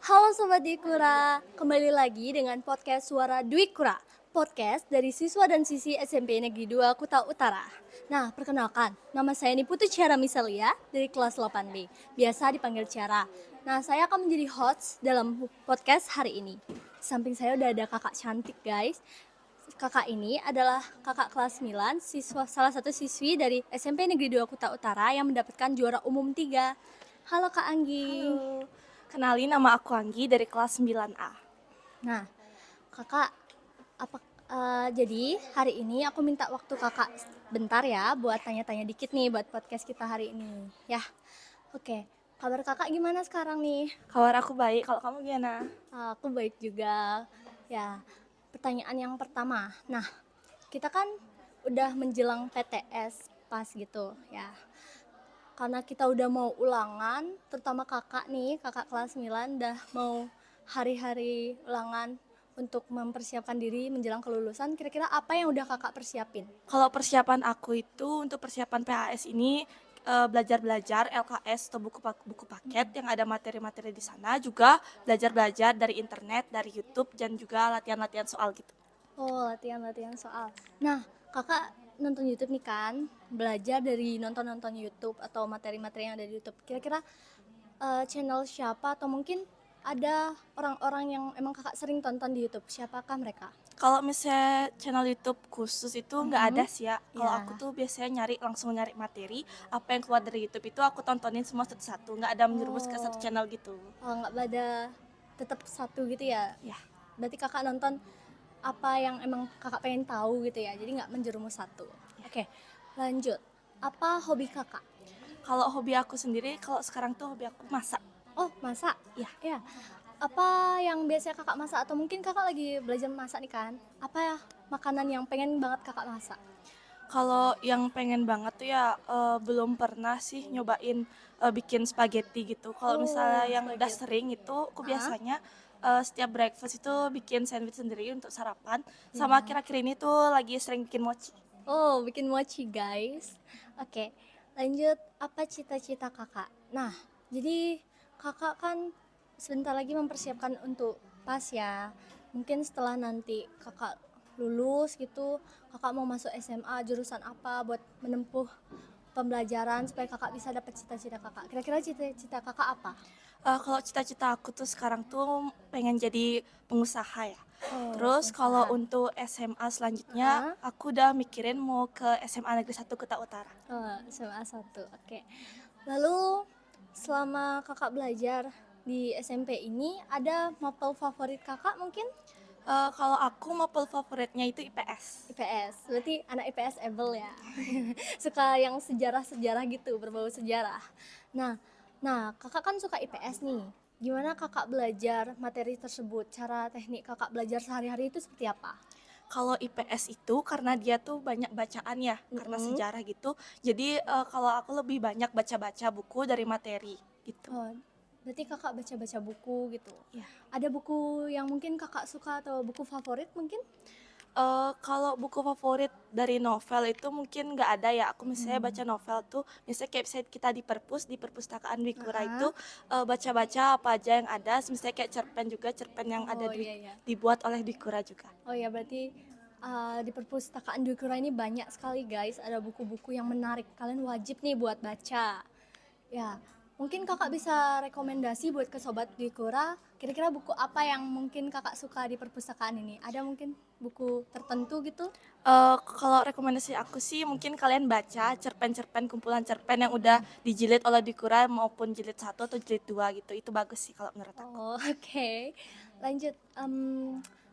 Halo Sobat Dwikura, kembali lagi dengan podcast Suara Dwikura, podcast dari siswa dan siswi SMP Negeri 2 Kuta Utara. Nah, perkenalkan, nama saya Niputu Ciara Misalia dari kelas 8B, biasa dipanggil Ciara. Nah, saya akan menjadi host dalam podcast hari ini. Di samping saya udah ada kakak cantik guys. Kakak ini adalah kakak kelas 9, salah satu siswi dari SMP Negeri 2 Kuta Utara yang mendapatkan juara umum 3. Halo Kak Anggi. Halo, kenalin nama aku Anggi dari kelas 9A. Nah, kakak, apa jadi hari ini aku minta waktu kakak bentar ya buat tanya-tanya dikit nih buat podcast kita hari ini. Ya, oke. Kabar kakak gimana sekarang nih? Kabar aku baik, kalau kamu gimana? Aku baik juga. Ya, pertanyaan yang pertama. Nah, kita kan udah menjelang PTS pas gitu ya. Karena kita udah mau ulangan, terutama kakak nih, kakak kelas 9 udah mau hari-hari ulangan untuk mempersiapkan diri menjelang kelulusan. Kira-kira apa yang udah kakak persiapin? Kalau persiapan aku itu untuk persiapan PHS ini belajar-belajar LKS atau buku paket yang ada materi-materi di sana, juga belajar-belajar dari internet, dari YouTube, dan juga latihan-latihan soal gitu. Oh, latihan-latihan soal. Nah, kakak nonton YouTube nih kan, belajar dari nonton-nonton YouTube atau materi-materi yang ada di YouTube. Kira-kira channel siapa atau mungkin ada orang-orang yang emang kakak sering tonton di YouTube, siapakah mereka? Kalau misalnya channel YouTube khusus itu nggak ada sih ya. Kalau aku Ya. tuh biasanya langsung nyari materi, apa yang keluar dari YouTube itu aku tontonin semua satu-satu, nggak ada menjerumus ke satu Oh. channel gitu. Oh, nggak pada tetap satu gitu ya. Ya. Berarti kakak nonton apa yang emang kakak pengen tahu gitu ya. Jadi nggak menjerumus satu. Oke, lanjut. Apa hobi kakak? Kalau hobi aku sendiri, kalau sekarang tuh hobi aku masak. Oh, masak. Ya, Ya. Apa yang biasanya kakak masak atau mungkin kakak lagi belajar masak nih kan? Apa ya makanan yang pengen banget kakak masak? kalau yang pengen banget tuh ya belum pernah sih nyobain bikin spaghetti gitu. Kalau misalnya Oh, yang udah spaghetti. sering itu, aku Ah, biasanya setiap breakfast itu bikin sandwich sendiri untuk sarapan. Sama ya. akhir-akhir ini tuh lagi sering bikin mochi. Oh, bikin mochi guys. Oke, lanjut. Apa cita-cita kakak? Nah, jadi kakak kan sebentar lagi mempersiapkan untuk pas ya. Mungkin setelah nanti kakak lulus gitu, kakak mau masuk SMA jurusan apa buat menempuh pembelajaran supaya kakak bisa dapat cita-cita kakak. Kira-kira cita-cita kakak apa? Kalau cita-cita aku tuh sekarang tuh pengen jadi pengusaha ya. Oh, Terus kalau pengusaha. untuk SMA selanjutnya, Ah, aku udah mikirin mau ke SMA Negeri 1 Kuta Utara. oh, SMA 1. Oke. Lalu selama kakak belajar di SMP ini ada mapel favorit kakak mungkin? Kalau aku mapel favoritnya itu IPS. IPS. Berarti anak IPS able ya. Suka yang sejarah-sejarah gitu, berbau sejarah. Nah, kakak kan suka IPS nih. Gimana kakak belajar materi tersebut? Cara teknik kakak belajar sehari-hari itu seperti apa? Kalau IPS itu karena dia tuh banyak bacaan ya, karena Mm-mm. sejarah gitu. Jadi kalau aku lebih banyak baca-baca buku dari materi gitu. Oh, berarti kakak baca-baca buku gitu. Ya. Ada buku yang mungkin kakak suka atau buku favorit mungkin? Kalau buku favorit dari novel itu mungkin nggak ada ya. Aku misalnya baca Hmm. novel tuh, misalnya kayak misalnya kita di perpustakaan Wikura itu Ah. baca-baca apa aja yang ada. Misalnya kayak cerpen juga, cerpen yang ada Oh iya iya. dibuat oleh Wikura juga. Oh ya berarti di perpustakaan Dwi Kura ini banyak sekali guys. Ada buku-buku yang menarik. Kalian wajib nih buat baca. Ya, mungkin kakak bisa rekomendasi buat ke sobat Dwi Kura. Kira-kira buku apa yang mungkin kakak suka di perpustakaan ini? Ada mungkin buku tertentu gitu? Kalau rekomendasi aku sih mungkin kalian baca cerpen-cerpen, kumpulan cerpen yang udah dijilid oleh Wikura maupun jilid 1 atau jilid 2 gitu. Itu bagus sih kalau menurut aku. Oh, oke. Lanjut.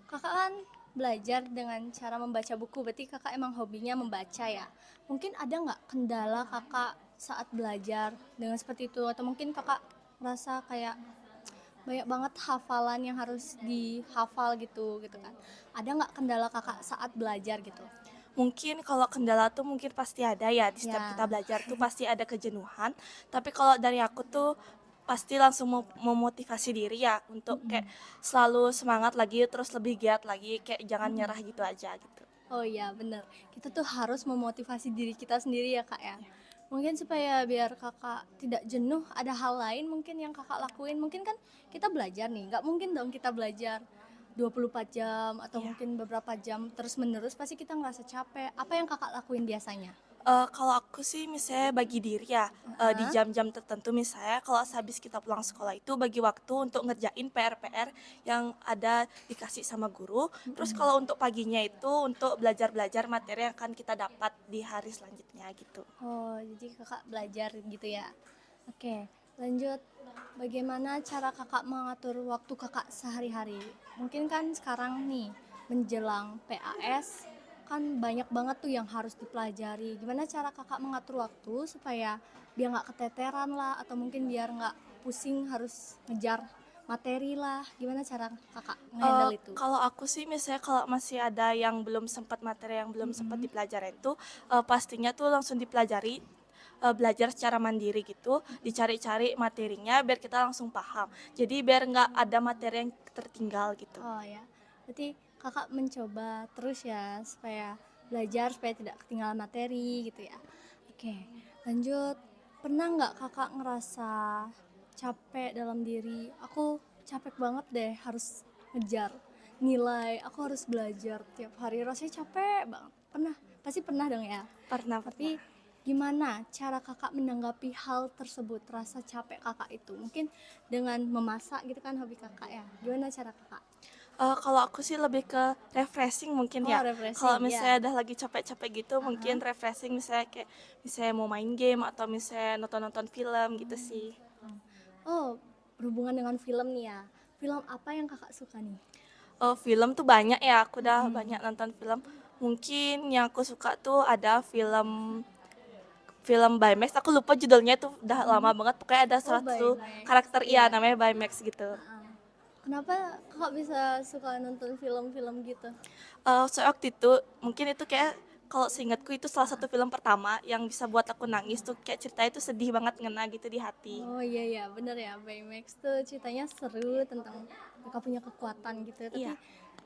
Kakak kan belajar dengan cara membaca buku. Berarti kakak emang hobinya membaca ya. Mungkin ada nggak kendala kakak saat belajar dengan seperti itu? Atau mungkin kakak merasa kayak banyak banget hafalan yang harus dihafal gitu kan? Ada nggak kendala kakak saat belajar gitu? Mungkin kalau kendala tuh mungkin pasti ada ya, di setiap kita Ya. belajar tuh pasti ada kejenuhan. Tapi kalau dari aku tuh pasti langsung memotivasi diri ya untuk kayak selalu semangat lagi, terus lebih giat lagi, kayak jangan nyerah gitu aja gitu. Oh iya bener, kita tuh harus memotivasi diri kita sendiri ya kak ya. Mungkin supaya biar kakak tidak jenuh, ada hal lain mungkin yang kakak lakuin. Mungkin kan kita belajar nih, nggak mungkin dong kita belajar 24 jam atau Iya. mungkin beberapa jam terus menerus, pasti kita ngerasa capek. Apa yang kakak lakuin biasanya? Kalau aku sih misalnya bagi diri ya, di Heeh. jam-jam tertentu misalnya kalau sehabis kita pulang sekolah itu bagi waktu untuk ngerjain PR-PR yang ada dikasih sama guru. Terus Mm-mm. kalau untuk paginya itu untuk belajar-belajar materi yang akan kita dapat di hari selanjutnya gitu. Oh, jadi kakak belajar gitu ya. Oke, lanjut. Bagaimana cara kakak mengatur waktu kakak sehari-hari? Mungkin kan sekarang nih menjelang PAS kan banyak banget tuh yang harus dipelajari. Gimana cara kakak mengatur waktu supaya biar nggak keteteran lah atau mungkin biar nggak pusing harus ngejar materi lah. Gimana cara kakak ngehandle itu? Kalau aku sih misalnya kalau masih ada yang belum sempat materi yang belum sempat Mm-mm. dipelajari itu, pastinya tuh langsung dipelajari, belajar secara mandiri gitu, dicari-cari materinya biar kita langsung paham. Jadi biar nggak ada materi yang tertinggal gitu. Oh ya, berarti kakak mencoba terus ya supaya belajar supaya tidak ketinggalan materi gitu ya. Oke, lanjut. Pernah nggak kakak ngerasa capek dalam diri? Aku capek banget deh harus ngejar nilai. Aku harus belajar tiap hari. Rasanya capek banget. Pernah? Pasti pernah dong ya. Pernah pernah. Tapi gimana cara kakak menanggapi hal tersebut, rasa capek kakak itu? Mungkin dengan memasak gitu kan hobi kakak ya. Gimana cara kakak? Kalau aku sih lebih ke refreshing mungkin Oh, ya. Kalau refreshing misalnya ya. udah lagi capek-capek gitu mungkin Heeh. refreshing misalnya kayak misalnya mau main game atau misalnya nonton-nonton film gitu sih. Oh, berhubungan dengan film nih ya. Film apa yang kakak suka nih? Film tuh banyak ya, aku udah Mm-mm. banyak nonton film. Mungkin yang aku suka tuh ada film film Baymax, aku lupa judulnya tuh udah lama Mm-mm. banget. Pokoknya ada Oh, salah satu Baymax. karakter iya Iya. namanya Baymax gitu. Heeh. Kenapa kakak bisa suka nonton film-film gitu? Soalnya waktu itu mungkin itu kayak kalau seingatku itu salah satu film pertama yang bisa buat aku nangis tuh kayak ceritanya tuh sedih banget ngena gitu di hati. Oh iya ya, bener ya. Baymax tuh ceritanya seru tentang mereka punya kekuatan gitu. Tapi Iya.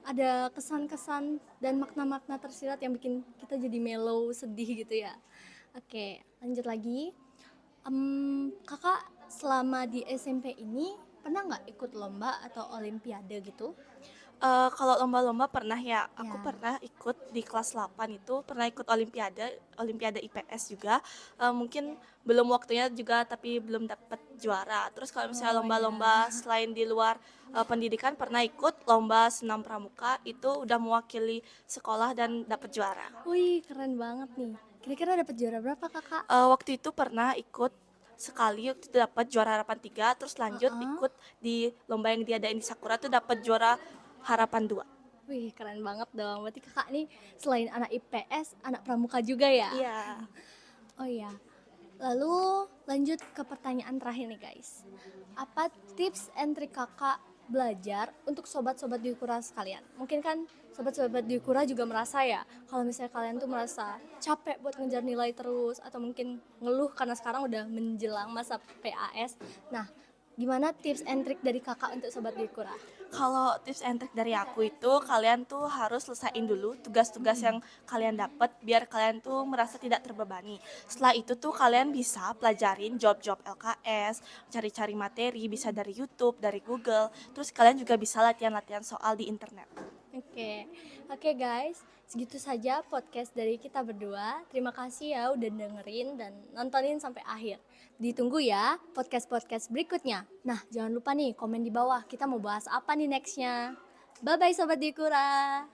ada kesan-kesan dan makna-makna tersirat yang bikin kita jadi mellow, sedih gitu ya. Oke, lanjut lagi. Kakak selama di SMP ini pernah nggak ikut lomba atau olimpiade gitu? Kalau lomba-lomba pernah ya, aku Ya. pernah ikut di kelas 8 itu, pernah ikut olimpiade, olimpiade IPS juga, mungkin belum waktunya juga tapi belum dapat juara. Terus kalau misalnya Oh ya. lomba-lomba selain di luar, pendidikan pernah ikut lomba senam pramuka, itu udah mewakili sekolah dan dapat juara. Wih, keren banget nih. Kira-kira dapat juara berapa kakak? Waktu itu pernah ikut sekali, waktu itu dapat juara harapan 3 terus lanjut Heeh. ikut di lomba yang diadain di Sakura tuh dapat juara harapan 2. Wih, keren banget dong. Berarti kakak nih selain anak IPS, anak pramuka juga ya? Iya. Oh iya. Lalu lanjut ke pertanyaan terakhir nih guys. Apa tips and trik kakak belajar untuk sobat-sobat Diukura sekalian? Mungkin kan sobat-sobat Diukura juga merasa ya, kalau misalnya kalian tuh merasa capek buat ngejar nilai terus atau mungkin ngeluh karena sekarang udah menjelang masa PAS. Nah, gimana tips and trik dari kakak untuk sobat Diukura? Kalau tips and trick dari aku itu kalian tuh harus selesaiin dulu tugas-tugas yang kalian dapat biar kalian tuh merasa tidak terbebani. Setelah itu tuh kalian bisa pelajarin job-job LKS, cari-cari materi bisa dari YouTube, dari Google. Terus kalian juga bisa latihan-latihan soal di internet. Oke, oke guys, segitu saja podcast dari kita berdua. Terima kasih ya udah dengerin dan nontonin sampai akhir. Ditunggu ya podcast-podcast berikutnya. Nah, jangan lupa nih komen di bawah kita mau bahas apa nih nextnya. Bye-bye Sobat Dikura.